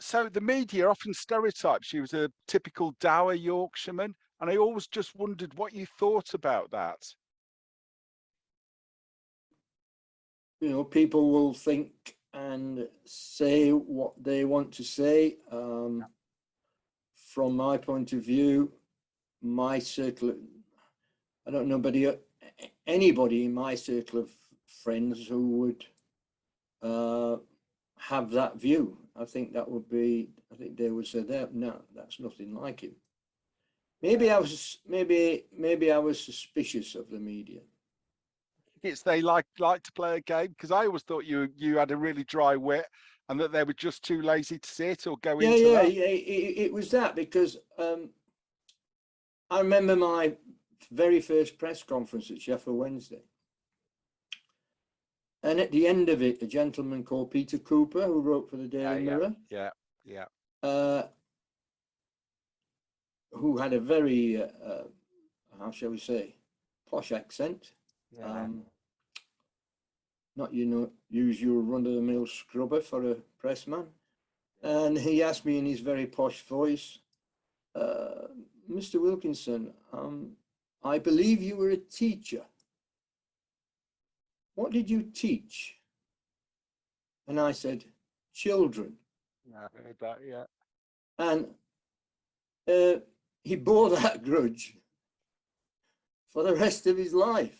So the media often stereotypes you as a typical dour Yorkshireman, and I always just wondered what you thought about that. You know, people will think and say what they want to say. From my point of view, my circle, I don't know anybody in my circle of friends who would have that view. I think that would be, I think they would say that, no, that's nothing like him. Maybe I was suspicious of the media. It's they like to play a game, because I always thought you had a really dry wit and that they were just too lazy to sit or go into that. It was that, because I remember my very first press conference at Sheffield Wednesday, and at the end of it, a gentleman called Peter Cooper, who wrote for the Daily Mirror, who had a very how shall we say, posh accent. Not, you know, use your run-of-the-mill scrubber for a pressman. And he asked me in his very posh voice, Mr. Wilkinson, I believe you were a teacher. What did you teach? And I said, children. Yeah, I heard that, yeah. And he bore that grudge for the rest of his life.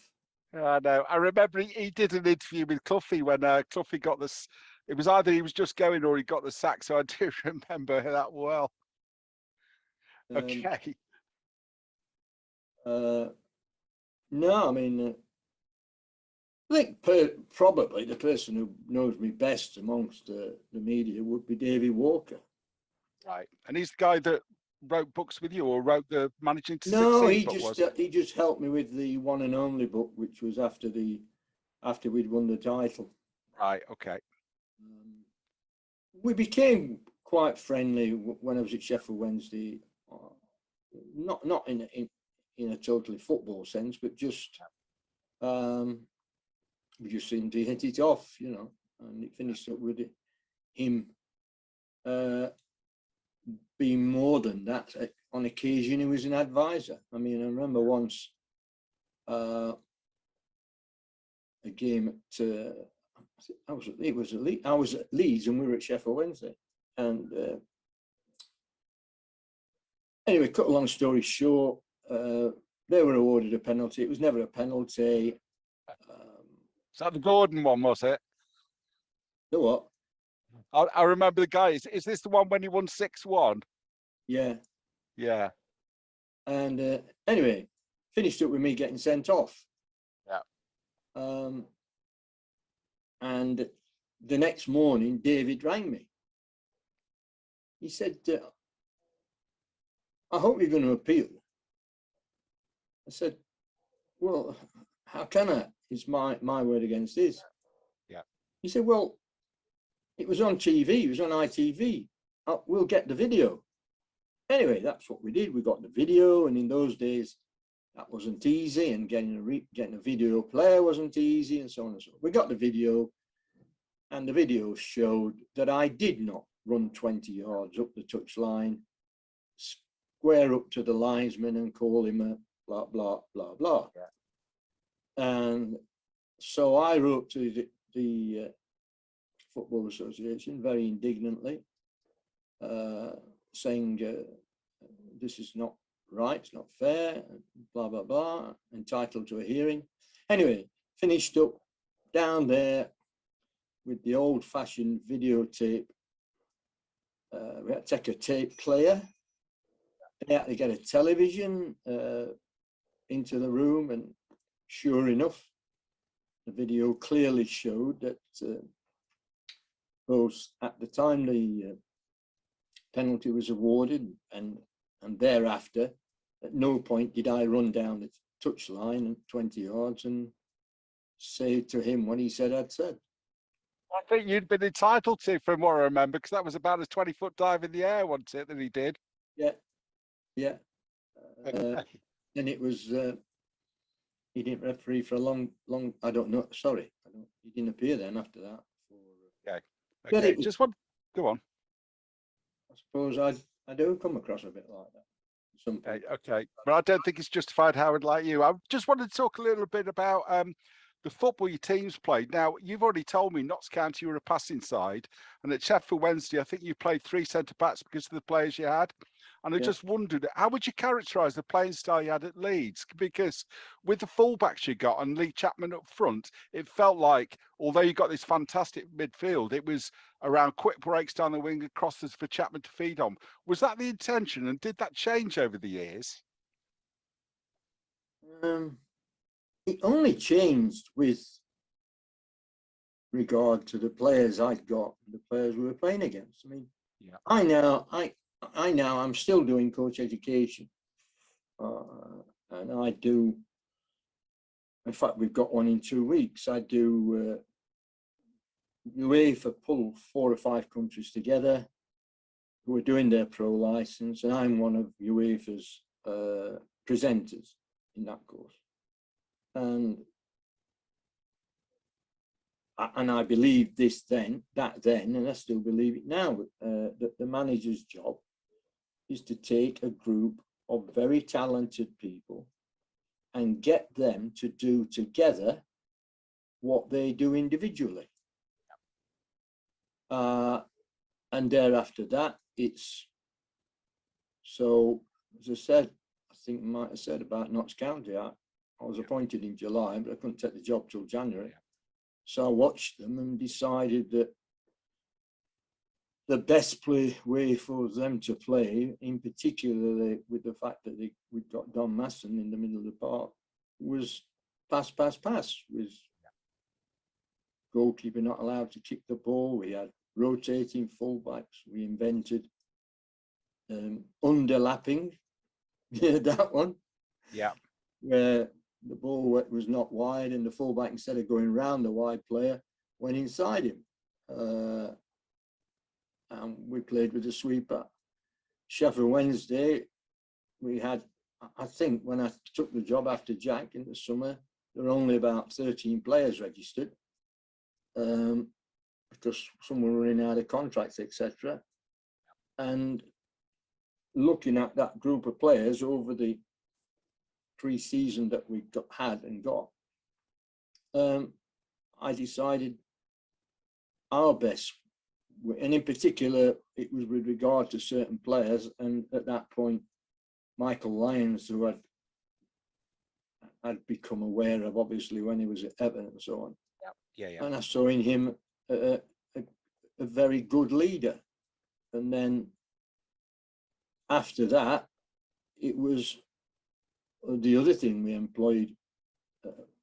I know. I remember he did an interview with Cloughie when Cloughie got this. It was either he was just going or he got the sack. So I do remember that well. Okay. No, I mean, I think probably the person who knows me best amongst the media would be Davy Walker. Right, and he's the guy that wrote books with you, or wrote the Managing to No, Succeed he just helped me with the one and only book, which was after we'd won the title. Right. Okay. We became quite friendly when I was at Sheffield Wednesday. Not in a totally football sense, but just we just seemed to hit it off, you know. And it finished up with him being more than that. On occasion, he was an advisor. I mean, I remember once a game at I was at Leeds and we were at Sheffield Wednesday. And anyway, cut a long story short, they were awarded a penalty. It was never a penalty. Is that the Gordon one, was it? The what? I remember the guy. Is this the one when he won 6-1? Yeah. Yeah. And anyway, finished up with me getting sent off. Yeah. And the next morning, David rang me. He said, I hope you're going to appeal. I said, well, how can I? It's my word against his. Yeah. He said, well, it was on TV, it was on ITV. We'll get the video. Anyway, that's what we did. We got the video, and in those days, that wasn't easy, and getting a video player wasn't easy, and so on and so on. We got the video, and the video showed that I did not run 20 yards up the touchline, square up to the linesman and call him a blah, blah, blah, blah. Yeah. And so I wrote to the Football Association very indignantly, saying this is not right, it's not fair, blah, blah, blah, entitled to a hearing. Anyway, finished up down there with the old-fashioned videotape. We had to take a tape player. They had to get a television into the room, and sure enough, the video clearly showed that both at the time the penalty was awarded and thereafter, at no point did I run down the touchline at 20 yards and say to him what he said I'd said. I think you'd been entitled to, from what I remember, because that was about a 20-foot dive in the air, wasn't it, that he did? Yeah, yeah. And it was, he didn't referee for a long, I don't know, sorry, he didn't appear then after that. Okay, okay. Just one, go on. I suppose I do come across a bit like that. Some people. Okay, but I don't think it's justified, Howard, like you. I just wanted to talk a little bit about the football your teams played. Now, you've already told me Notts County were a passing side, and at Sheffield Wednesday, I think you played 3 centre backs because of the players you had. And I just wondered, how would you characterise the playing style you had at Leeds? Because with the fullbacks you got and Lee Chapman up front, it felt like, although you got this fantastic midfield, it was around quick breaks down the wing and crosses for Chapman to feed on. Was that the intention, and did that change over the years? It only changed with regard to the players I'd got, the players we were playing against. I mean, I'm still doing coach education, and I do. In fact, we've got one in 2 weeks. I do UEFA pull 4 or 5 countries together who are doing their pro license, and I'm one of UEFA's presenters in that course. And I believe that then, and I still believe it now, that the manager's job is to take a group of very talented people and get them to do together what they do individually. And thereafter that, it's, so as I said, I think I might have said about Notts County, I was appointed in July, but I couldn't take the job till January. So I watched them and decided that the best way for them to play, in particular with the fact that we'd got Don Masson in the middle of the park, was pass, with goalkeeper not allowed to kick the ball. We had rotating fullbacks. We invented underlapping, that one. Yeah. Where the ball was not wide and the fullback, instead of going round the wide player, went inside him. And we played with a sweeper. Sheffield Wednesday, we had, I think when I took the job after Jack in the summer, there were only about 13 players registered, because some were running out of contracts, etc. And looking at that group of players over the pre-season that we had, I decided our best, and in particular, it was with regard to certain players. And at that point, Michael Lyons, who I'd become aware of, obviously, when he was at Everton and so on. Yeah. And I saw in him a very good leader. And then after that, it was the other thing we employed,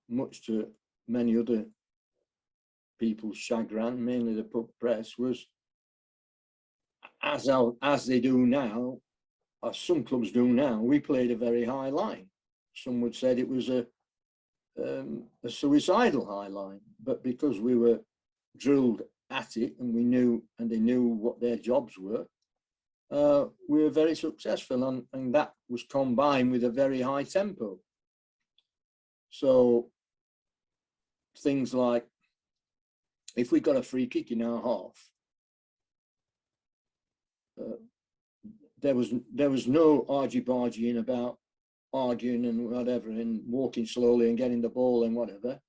much to many other people's chagrin, mainly the pub press, was as they do now, as some clubs do now, we played a very high line. Some would say it was a suicidal high line, but because we were drilled at it and they knew what their jobs were, we were very successful, and that was combined with a very high tempo. So things like, if we got a free kick in our half, there was no argy-bargying about arguing and whatever, and walking slowly and getting the ball and whatever.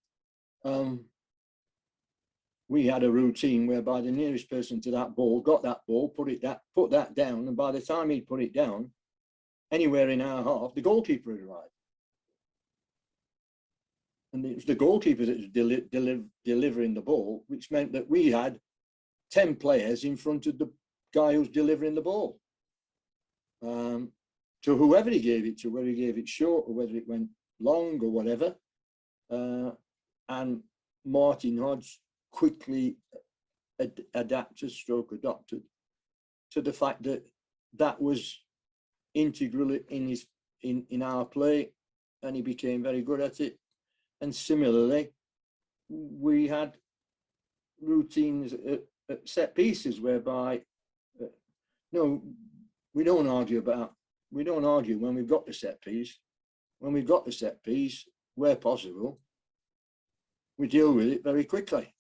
We had a routine whereby the nearest person to that ball got that ball, put that down, and by the time he'd put it down, anywhere in our half, the goalkeeper had arrived. And it was the goalkeeper that was delivering the ball, which meant that we had 10 players in front of the guy who's delivering the ball. To whoever he gave it to, whether he gave it short or whether it went long or whatever. And Martin Hodge quickly adapted to the fact that that was integral in our play, and he became very good at it. And similarly, we had routines at set pieces whereby, no, we don't argue when we've got the set piece. When we've got the set piece, where possible, we deal with it very quickly.